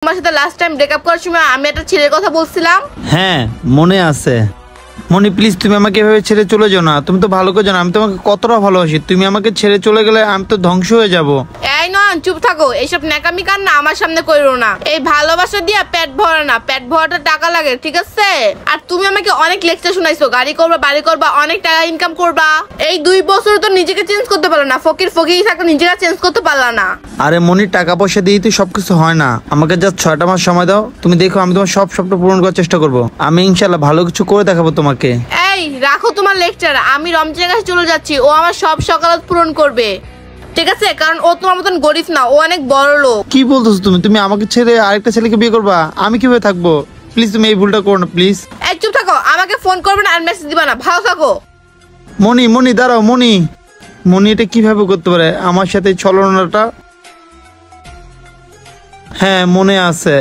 তোমার সাথে last time breakup করার সময় আমি একটা ছেলের কথা বলছিলাম। হ্যাঁ মনে আছে। মনি প্লিজ তুমি আমাকে এভাবে ছেড়ে চলে যাও না। তুমি তো ভালো করে জানো আমি তোমাকে কতটা ভালোবাসি। তুমি আমাকে ছেড়ে চলে গেলে আমি তো ধ্বংস হয়ে যাব। এই নন চুপ থাকো, এইসব ন্যাকামি কান্না আমার সামনে কইরো না। এই ভালোবাসা দিয়া পেট ভরে না, পেট ভরাটা টাকা লাগে, ঠিক আছে? আর তুমি আমাকে অনেক লেকচার শুনাইছো, গাড়ি করবা বাড়ি করবা অনেক টাকা ইনকাম করবা। এই 2 বছর তো নিজেকে চেঞ্জ করতে পারলো না, ফকির ফকির থাকতে নিজেকে চেঞ্জ করতে পারলা না। আরে মনি টাকা পয়সা দিয়ে তো সবকিছু হয় না। আমাকে জাস্ট 6টা মাস সময় দাও। তুমি দেখো আমি তোমার সব স্বপ্ন পূরণ করার চেষ্টা করবো। আমি ইনশাল্লাহ ভালো কিছু করে দেখাবো তোমাকে। এই রাখো তোমার লেকচার, আমি রমজানের কাছে চলে যাচ্ছি। ও আমার সব সকালত পূরণ করবে, ঠিক আছে? কারণ ও তোমার মতন গরিব না, ও অনেক বড় লোক। কি বলতেছো তুমি? তুমি আমাকে ছেড়ে আরেকটা ছেলেকে বিয়ে করবা? আমি কিভাবে থাকবো? প্লিজ তুমি এই ভুলটা করো না প্লিজ। এই চুপ থাকো, আমাকে ফোন করবে না আর মেসেজ দিবা না, ভালো থাকো। মনি মনি দাঁড়াও। মনি মনি এটা কিভাবে করতে পারে আমার সাথে ছলনাটা? হ্যাঁ মনে আছে।